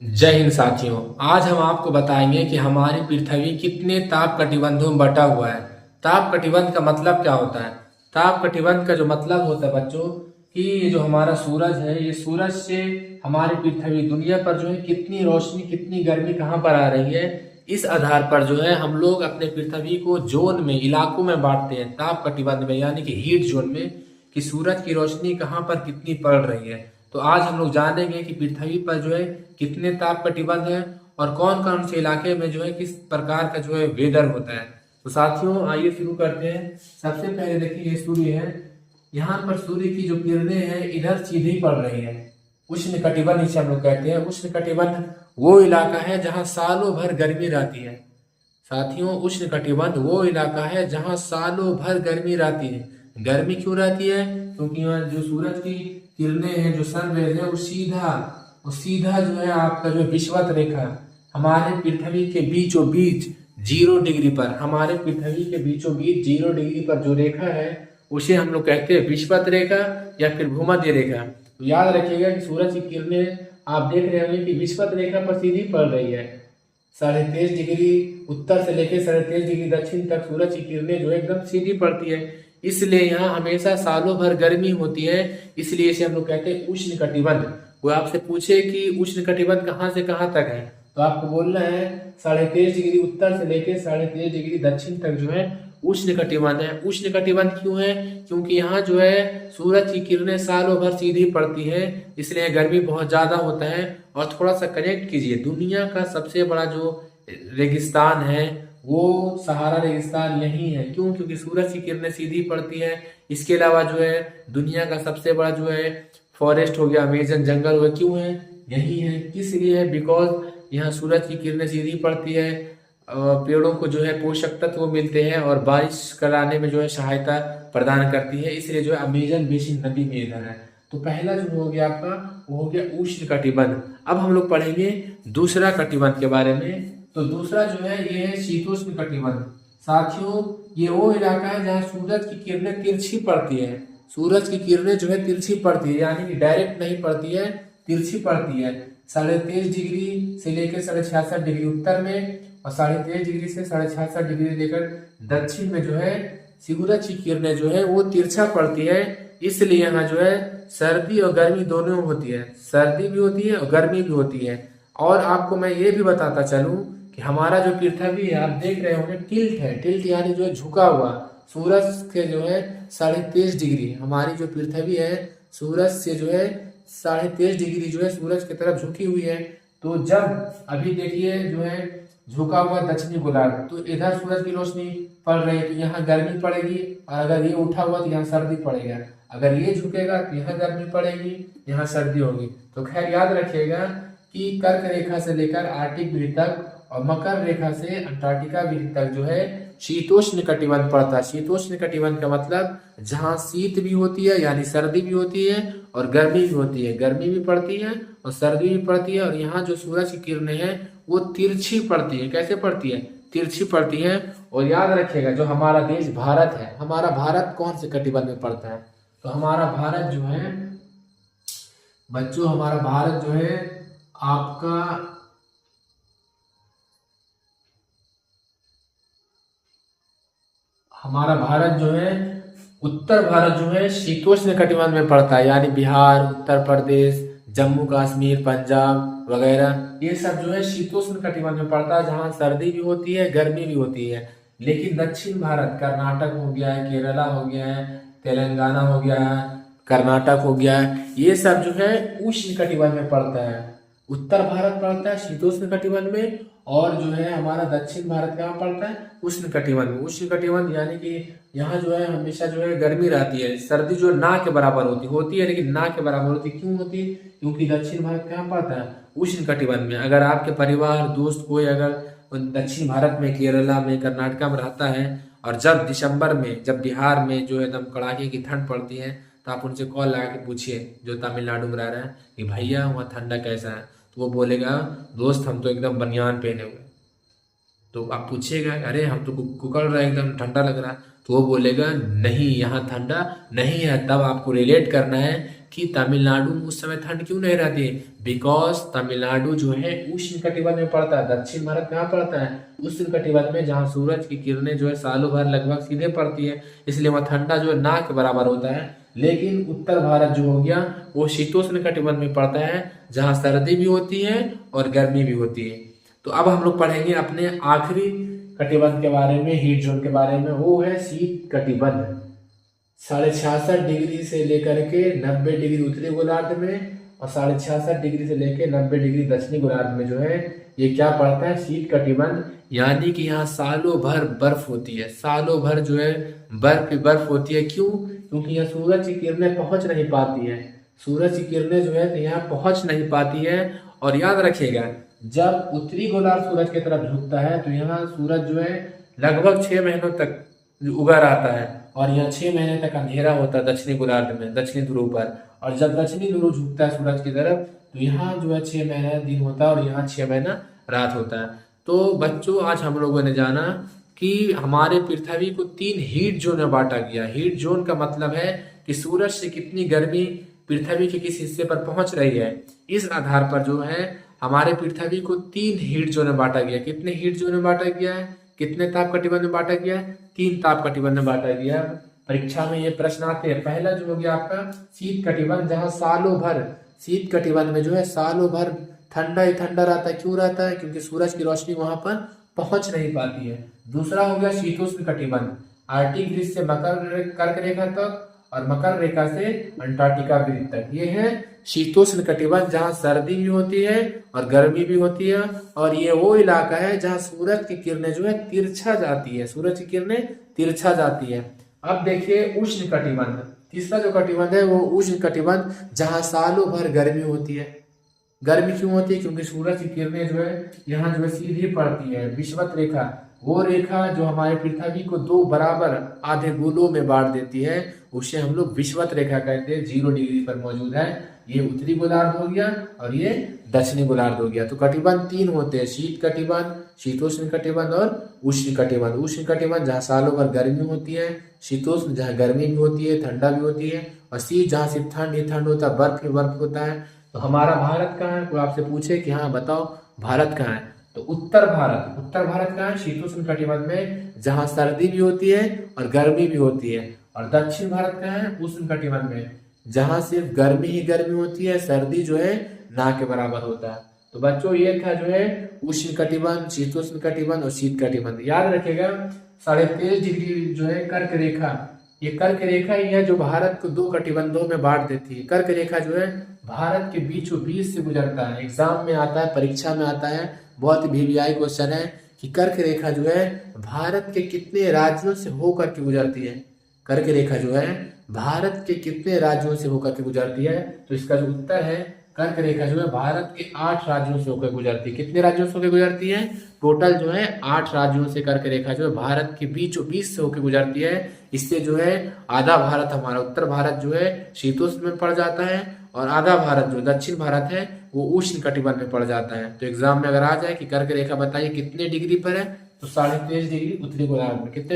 जय हिंद साथियों। आज हम आपको बताएंगे कि हमारी पृथ्वी कितने ताप कटिबंधों में बटा हुआ है। ताप कटिबंध का मतलब क्या होता है? ताप कटिबंध का जो मतलब होता है बच्चों, कि ये जो हमारा सूरज है, ये सूरज से हमारी पृथ्वी दुनिया पर जो है कितनी रोशनी, कितनी गर्मी कहाँ पर आ रही है, इस आधार पर जो है हम लोग अपने पृथ्वी को जोन में, इलाकों में बांटते हैं, ताप कटिबंध में, यानी कि हीट जोन में, कि सूरज की रोशनी कहाँ पर कितनी पड़ रही है। तो आज हम लोग जानेंगे कि पृथ्वी पर जो है कितने ताप कटिबंध है और कौन कौन से इलाके में जो है किस प्रकार का जो है वेदर होता है। तो साथियों आइए शुरू करते हैं। सबसे पहले देखिए, ये सूर्य है। यहाँ पर सूर्य की जो किरणें हैं इधर सीधी पड़ रही है। उष्ण कटिबंध इसे हम लोग कहते हैं। उष्ण कटिबंध वो इलाका है जहाँ सालों भर गर्मी रहती है। साथियों, उष्ण कटिबंध वो इलाका है जहाँ सालों भर गर्मी रहती है। गर्मी क्यों रहती है? क्योंकि यहाँ जो सूरज की किरणें हैं, जो सन रेज है, वो सीधा जो है आपका जो विषुवत रेखा हमारे पृथ्वी के बीचों बीच 0 डिग्री पर, हमारे पृथ्वी के बीचों बीच 0 डिग्री पर जो रेखा है उसे हम लोग कहते हैं विषुवत रेखा या फिर भूमध्य रेखा। तो याद रखिएगा कि सूरज की किरणें आप देख रहे होंगे कि विषुवत रेखा पर सीधी पड़ रही है। 23.5 डिग्री उत्तर से लेकर 23.5 डिग्री दक्षिण तक सूरज की किरणें जो है एकदम सीधी पड़ती है। इसलिए यहाँ हमेशा सालों भर गर्मी होती है। इसलिए इसे हम लोग कहते हैं उष्ण कटिबंध। कोई आपसे पूछे कि उष्ण कटिबंध कहाँ से कहाँ तक है, तो आपको बोलना है 23.5 डिग्री उत्तर से लेकर 23.5 डिग्री दक्षिण तक जो है उष्ण कटिबंध है। उष्ण कटिबंध क्यों है? क्योंकि यहाँ जो है सूरज की किरणें सालों भर सीधी पड़ती है, इसलिए गर्मी बहुत ज्यादा होता है। और थोड़ा सा कनेक्ट कीजिए, दुनिया का सबसे बड़ा जो रेगिस्तान है वो सहारा रेगिस्तान यही है। क्यों? क्योंकि सूरज की किरणें सीधी पड़ती है। इसके अलावा जो है दुनिया का सबसे बड़ा जो है फॉरेस्ट हो गया, अमेजन जंगल हो गया, क्यों है? यही है। किस लिए है? बिकॉज यहाँ सूरज की किरणें सीधी पड़ती है, पेड़ों को जो है पोषक तत्व मिलते हैं और बारिश कराने में जो है सहायता प्रदान करती है। इसलिए जो है अमेजन बेसिन नदी में इधर है। तो पहला जो हो गया आपका वो हो गया उष्ण कटिबंध। अब हम लोग पढ़ेंगे दूसरा कटिबंध के बारे में। तो दूसरा जो है ये है शीतोष्ण कटिबंध। साथियों, ये वो इलाका है जहाँ सूरज की किरणें तिरछी पड़ती है। सूरज की किरणें जो है तिरछी पड़ती है, यानी कि डायरेक्ट नहीं पड़ती है, तिरछी पड़ती है। 23.5 डिग्री से लेकर 66.5 डिग्री उत्तर में और 23.5 डिग्री से 66.5 डिग्री लेकर दक्षिण में जो है सूरज की किरणें जो है वो तिरछा पड़ती है। इसलिए यहाँ जो है सर्दी और गर्मी दोनों होती है, सर्दी भी होती है और गर्मी भी होती है। और आपको मैं ये भी बताता चलूं कि हमारा जो पृथ्वी है, आप देख रहे होंगे टिल्ट है। टिल्ट यानी जो है झुका हुआ। सूरज के जो है 23.5 डिग्री, हमारी जो पृथ्वी है सूरज से जो है 23.5 डिग्री जो है सूरज की तरफ झुकी हुई है। तो जब अभी देखिए जो है झुका हुआ दक्षिणी गोलार्ध, तो इधर सूरज की रोशनी पड़ रही है तो यहाँ गर्मी पड़ेगी, और अगर ये उठा हुआ तो यहाँ सर्दी पड़ेगा। अगर ये झुकेगा तो यहाँ गर्मी पड़ेगी, यहाँ सर्दी होगी। तो खैर याद रखिएगा कि कर्क रेखा से लेकर आर्कटिक वृत्त तक और मकर रेखा से अंटार्कटिका वृत्त तक जो है शीतोष्ण कटिबंध पड़ता है। शीतोष्ण कटिबंध का मतलब जहाँ शीत भी होती है यानी सर्दी भी होती है और गर्मी भी होती है, गर्मी भी पड़ती है और सर्दी भी पड़ती है। और यहाँ जो सूरज की किरणें हैं वो तिरछी पड़ती है। कैसे पड़ती है? तिरछी पड़ती है। और याद रखिएगा जो हमारा देश भारत है, हमारा भारत कौन से कटिबंध में पड़ता है? तो हमारा भारत जो है बच्चों, हमारा भारत जो है आपका हमारा भारत जो है उत्तर भारत जो है शीतोष्ण कटिबंध में पड़ता है, यानी बिहार, उत्तर प्रदेश, जम्मू कश्मीर, पंजाब वगैरह, ये सब जो है शीतोष्ण कटिबंध में पड़ता है, जहाँ सर्दी भी होती है, गर्मी भी होती है। लेकिन दक्षिण भारत, कर्नाटक हो गया है, केरला हो गया है, तेलंगाना हो गया है, कर्नाटक हो गया है, ये सब जो है उष्ण कटिबंध में पड़ता है। उत्तर भारत पड़ता है शीतोष्ण कटिबंध में, और जो है हमारा दक्षिण भारत कहाँ पड़ता है? उष्ण कटिबंध में। उष्ण कटिबंध यानी कि यहाँ जो है हमेशा जो है गर्मी रहती है, सर्दी जो ना के बराबर होती है लेकिन ना के बराबर होती है। क्यों होती है? क्योंकि दक्षिण भारत कहाँ पड़ता है? उष्ण कटिबंध में। अगर आपके परिवार दोस्त कोई अगर दक्षिण भारत में, केरला में, कर्नाटका में रहता है, और जब दिसंबर में, जब बिहार में जो एकदम कड़ाके की ठंड पड़ती है, तो आप उनसे कॉल लगा के पूछिए, जो तमिलनाडु में रह रहे हैं, कि भैया वहाँ ठंडा कैसा है। तो वो बोलेगा, दोस्त हम तो एकदम बनियान पहने हुए। तो आप पूछिएगा, अरे हम तो कुकड़ रहे एकदम ठंडा लग रहा है, तो वो बोलेगा नहीं यहाँ ठंडा नहीं है। तब आपको रिलेट करना है कि तमिलनाडु में उस समय ठंड क्यों नहीं रहती, बिकॉज तमिलनाडु जो है उष्ण कटिबंध में पड़ता है। दक्षिण भारत कहाँ पड़ता है, उष्ण कटिबंध में, जहाँ सूरज की किरणें जो है सालों भर लगभग सीधे पड़ती है, इसलिए वहाँ ठंडा जो है ना के बराबर होता है। लेकिन उत्तर भारत जो हो गया वो शीतोष्ण कटिबंध में पड़ता है, जहाँ सर्दी भी होती है और गर्मी भी होती है। तो अब हम लोग पढ़ेंगे अपने आखिरी कटिबंध के बारे में, हीट जोन के बारे में, वो है शीत कटिबंध। 66.5 डिग्री से लेकर के 90 डिग्री उत्तरी गोलार्ध में और 66.5 डिग्री से लेकर 90 डिग्री दक्षिणी गोलार्ध में जो है ये क्या पड़ता है, शीत कटिबंध। यानी कि यहाँ सालों भर बर्फ होती है, सालों भर जो है बर्फ ही बर्फ होती है। क्यों, क्योंकि यहाँ सूरज की किरणें पहुंच नहीं पाती है, सूरज की किरणें जो है यहाँ पहुंच नहीं पाती है। और याद रखिएगा, जब उत्तरी गोलार्ध सूरज की तरफ झुकता है तो यहाँ सूरज जो है लगभग 6 महीनों तक उगा रहता है, और यहाँ 6 महीने तक अंधेरा होता है दक्षिणी गोलार्ध में, दक्षिणी ध्रुव पर। और जब दक्षिणी ध्रुव झुकता है सूरज की तरफ तो यहाँ जो है 6 महीना दिन होता है और यहाँ 6 महीना रात होता है। तो बच्चों आज हम लोगों ने जाना कि हमारे पृथ्वी को 3 हीट जोन में बांटा गया। हीट जोन का मतलब है कि सूरज से कितनी गर्मी पृथ्वी के किस हिस्से पर पहुंच रही है, इस आधार पर जो है हमारे पृथ्वी को 3 हीट जोन में बांटा गया। कितने हीट जोन में बांटा गया है, कितने ताप कटिबंध में बांटा गया है, 3 ताप कटिबंध में बांटा गया। परीक्षा में ये प्रश्न आते हैं। पहला जो हो गया आपका शीत कटिबंध, जहाँ सालों भर, शीत कटिबंध में जो है सालों भर ठंडा ही ठंडा रहता है। क्यों रहता है, क्योंकि सूरज की रोशनी वहां पर पहुंच नहीं पाती है। दूसरा हो गया शीतोष्ण कटिबंध, आर्कटिक ग्रीस से कर्क रेखा तक और मकर रेखा से अंटार्कटिका वृत्त तक, ये है शीतोष्ण कटिबंध, जहाँ सर्दी भी होती है और गर्मी भी होती है। और ये वो इलाका है जहाँ सूरज की किरणें जो है तिरछा जाती है, सूरज की किरणें तिरछा जाती है। अब देखिए उष्ण कटिबंध, तीसरा जो कटिबंध है वो उष्ण कटिबंध, जहाँ सालों भर गर्मी होती है। गर्मी क्यों होती है, क्योंकि सूरज की किरणें जो है यहाँ जो है सीधी पड़ती है। विषुवत रेखा, वो रेखा जो हमारे पृथ्वी को 2 बराबर आधे गोलों में बांट देती है, उसे हम लोग विषुवत रेखा कहते हैं, 0 डिग्री पर मौजूद है। ये उत्तरी गोलार्ध हो गया और ये दक्षिणी गोलार्ध हो गया। तो कटिबंध 3 होते हैं, शीत कटिबंध, शीतोष्ण कटिबंध और उष्ण कटिबंध। उष्ण कटिबंध जहाँ सालों भर गर्मी होती है, शीतोष्ण जहाँ गर्मी भी होती है, ठंडा भी होती है, और शीत जहाँ सिर्फ ठंड ही ठंड होता है, बर्फ ही बर्फ होता है। तो हमारा भारत कहाँ है, कोई आपसे पूछे कि हाँ बताओ भारत कहाँ है, तो उत्तर भारत, उत्तर भारत कहाँ है, शीतोष्ण कटिबंध में, जहाँ सर्दी भी होती है और गर्मी भी होती है। और दक्षिण भारत कहाँ है, उष्ण कटिबंध में, जहाँ सिर्फ गर्मी ही गर्मी होती है, सर्दी जो है ना के बराबर होता है। तो बच्चों ये था जो है उष्ण कटिबंध, शीतोष्ण कटिबंध और शीत कटिबंध। याद रखिएगा 23.5 डिग्री जो है कर्क रेखा, ये कर्क रेखा ही है जो भारत को 2 कटिबंधों में बांट देती है। कर्क रेखा जो है भारत के बीचों बीच से गुजरता है, एग्जाम में आता है, परीक्षा में आता है, बहुत ही VVI क्वेश्चन है कि कर्क रेखा जो है भारत के कितने राज्यों से होकर के गुजरती है। कर्क रेखा जो है भारत के कितने राज्यों से होकर के गुजरती है, तो इसका जो उत्तर है कर्क रेखा जो है भारत के 8 राज्यों से होकर गुजरती है। कितने राज्यों से होकर गुजरती है, टोटल जो है 8 राज्यों से कर्क रेखा जो है भारत के बीचों बीच से होकर गुजरती है। इससे जो है आधा भारत हमारा उत्तर भारत जो है शीतोष्ण में पड़ जाता है, और आधा भारत जो दक्षिण भारत है वो उष्ण कटिबंध में पड़ जाता है। तो एग्जाम में अगर आ जाए कि कर्क रेखा बताइए कितने डिग्री पर है, तो 23.5 डिग्री उत्तरी गोलार्ध में। कितने